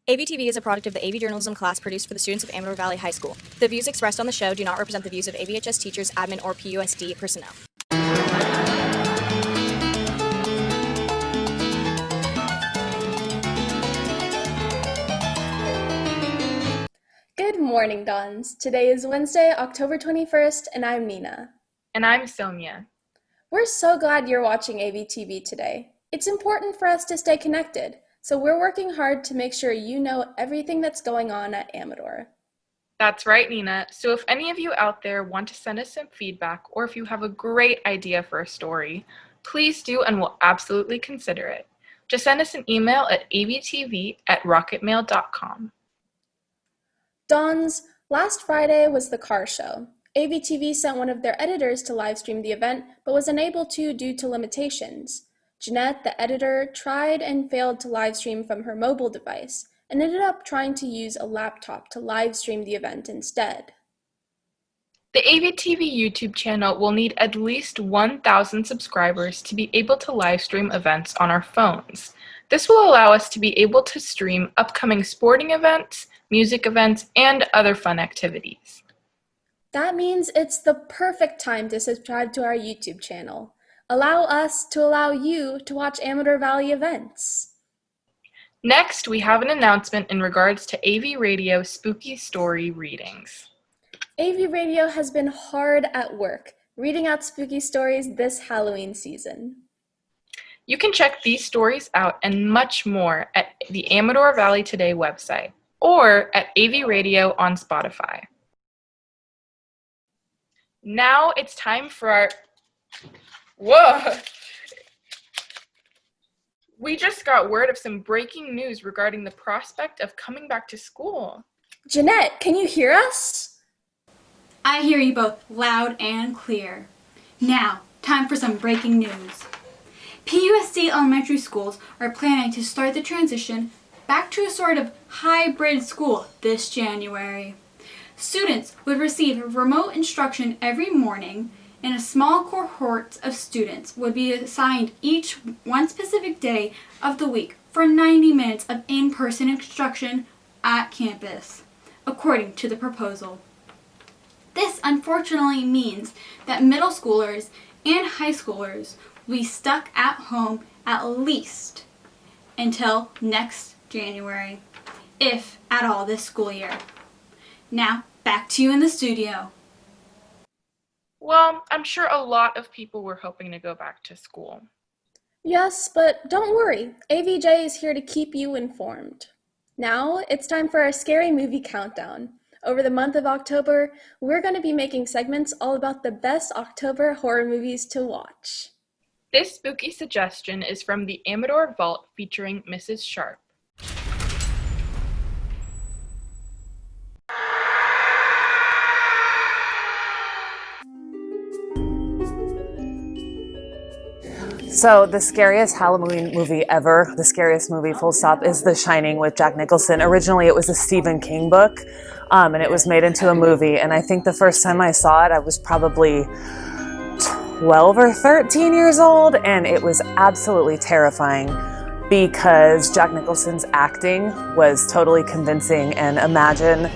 AVtv is a product of the AV journalism class produced for the students of Amador Valley High School. The views expressed on the show do not represent the views of AVHS teachers, admin, or PUSD personnel. Good morning, Dons. Today is Wednesday, October 21st, and I'm Nina. And I'm Sonia. We're so glad you're watching AVtv today. It's important for us to stay connected, so we're working hard to make sure you know everything that's going on at Amador. That's right, Nina. So if any of you out there want to send us some feedback, or if you have a great idea for a story, please do and we'll absolutely consider it. Just send us an email at avtv@rocketmail.com. Dons, last Friday was the car show. AVtv sent one of their editors to livestream the event, but was unable to due to limitations. Jeanette, the editor, tried and failed to livestream from her mobile device, and ended up trying to use a laptop to livestream the event instead. The AVtv YouTube channel will need at least 1,000 subscribers to be able to livestream events on our phones. This will allow us to be able to stream upcoming sporting events, music events, and other fun activities. That means it's the perfect time to subscribe to our YouTube channel. Allow us to allow you to watch Amador Valley events. Next, we have an announcement in regards to AV Radio Spooky Story readings. AV Radio has been hard at work, reading out spooky stories this Halloween season. You can check these stories out and much more at the Amador Valley Today website or at AV Radio on Spotify. Now it's time for our... Whoa! We just got word of some breaking news regarding the prospect of coming back to school. Jeanette, can you hear us? I hear you both loud and clear. Now, time for some breaking news. PUSD elementary schools are planning to start the transition back to a sort of hybrid school this January. Students would receive remote instruction every morning, and a small cohort of students would be assigned each one specific day of the week for 90 minutes of in-person instruction at campus, according to the proposal. This unfortunately means that middle schoolers and high schoolers will be stuck at home at least until next January, if at all this school year. Now, back to you in the studio. Well, I'm sure a lot of people were hoping to go back to school. Yes, but don't worry. AVJ is here to keep you informed. Now, it's time for our scary movie countdown. Over the month of October, we're going to be making segments all about the best October horror movies to watch. This spooky suggestion is from the Amador Vault featuring Mrs. Sharp. So the scariest Halloween movie ever, the scariest movie full stop, is The Shining with Jack Nicholson. Originally it was a Stephen King book, and it was made into a movie. And I think the first time I saw it, I was probably 12 or 13 years old, and it was absolutely terrifying because Jack Nicholson's acting was totally convincing. And imagine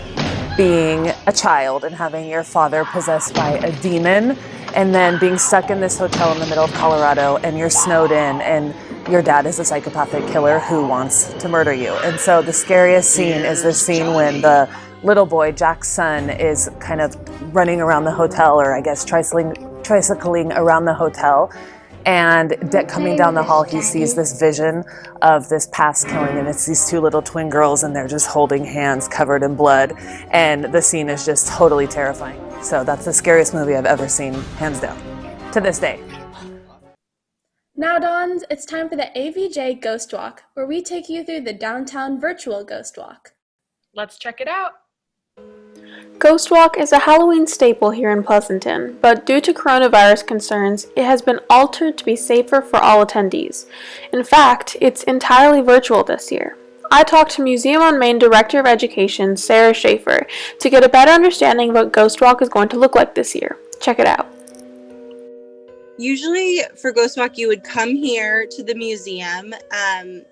being a child and having your father possessed by a demon, and then being stuck in this hotel in the middle of Colorado, and you're snowed in, and your dad is a psychopathic killer who wants to murder you. And so the scariest scene is the scene when the little boy, Jack's son, is kind of running around the hotel, or I guess tricycling around the hotel. And coming down the hall, he sees this vision of this past killing, and it's these two little twin girls, and they're just holding hands covered in blood. And the scene is just totally terrifying. So that's the scariest movie I've ever seen, hands down, to this day. Now, Dons, it's time for the AVJ Ghost Walk, where we take you through the downtown virtual Ghost Walk. Let's check it out. Ghost Walk is a Halloween staple here in Pleasanton, but due to coronavirus concerns, it has been altered to be safer for all attendees. In fact, it's entirely virtual this year. I talked to Museum on Main Director of Education, Sarah Schaefer, to get a better understanding of what Ghost Walk is going to look like this year. Check it out. Usually for Ghost Walk, you would come here to the museum.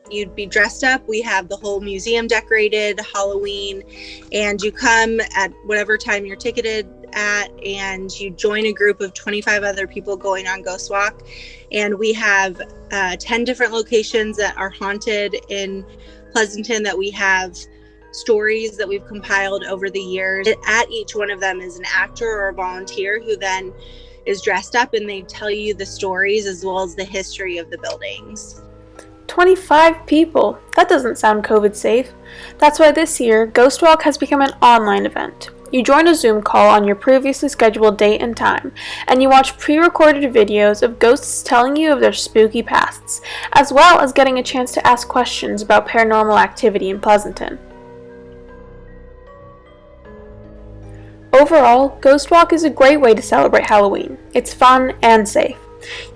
You'd be dressed up. We have the whole museum decorated, Halloween, and you come at whatever time you're ticketed at, and you join a group of 25 other people going on Ghost Walk. And we have 10 different locations that are haunted in Pleasanton that we have stories that we've compiled over the years. At each one of them is an actor or a volunteer who then is dressed up, and they tell you the stories as well as the history of the buildings. 25 people? That doesn't sound COVID safe. That's why this year, Ghost Walk has become an online event. You join a Zoom call on your previously scheduled date and time, and you watch pre-recorded videos of ghosts telling you of their spooky pasts, as well as getting a chance to ask questions about paranormal activity in Pleasanton. Overall, Ghost Walk is a great way to celebrate Halloween. It's fun and safe.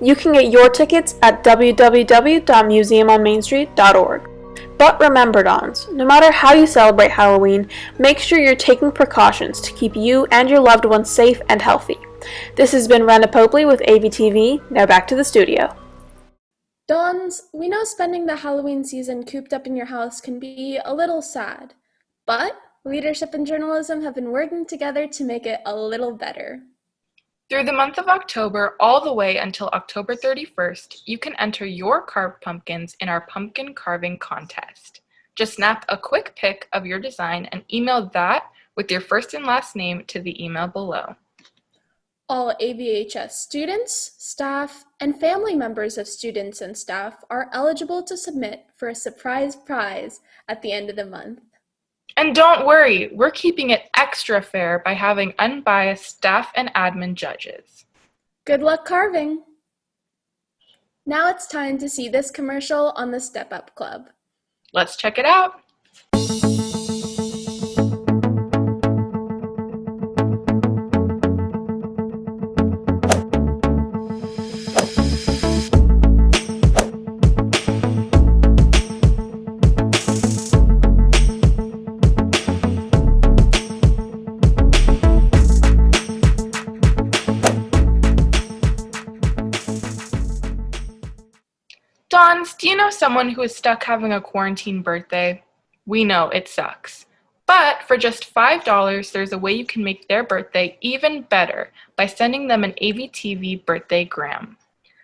You can get your tickets at www.museumonmainstreet.org. But remember, Dons, no matter how you celebrate Halloween, make sure you're taking precautions to keep you and your loved ones safe and healthy. This has been Rena Popley with AVtv. Now back to the studio. Dons, we know spending the Halloween season cooped up in your house can be a little sad, but leadership and journalism have been working together to make it a little better. Through the month of October all the way until October 31st, you can enter your carved pumpkins in our pumpkin carving contest. Just snap a quick pic of your design and email that with your first and last name to the email below. All AVHS students, staff, and family members of students and staff are eligible to submit for a surprise prize at the end of the month. And don't worry, we're keeping it extra fair by having unbiased staff and admin judges. Good luck carving! Now it's time to see this commercial on the Step Up Club. Let's check it out. Dons, do you know someone who is stuck having a quarantine birthday? We know it sucks. But for just $5, there's a way you can make their birthday even better by sending them an AVtv birthday gram.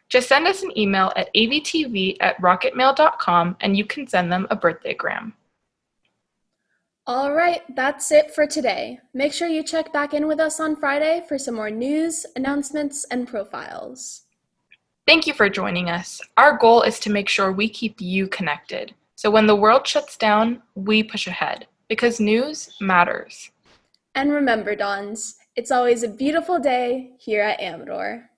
Just send us an email at avtv@rocketmail.com and you can send them a birthday gram. All right, that's it for today. Make sure you check back in with us on Friday for some more news, announcements, and profiles. Thank you for joining us. Our goal is to make sure we keep you connected. So when the world shuts down, we push ahead because news matters. And remember, Dons, it's always a beautiful day here at Amador.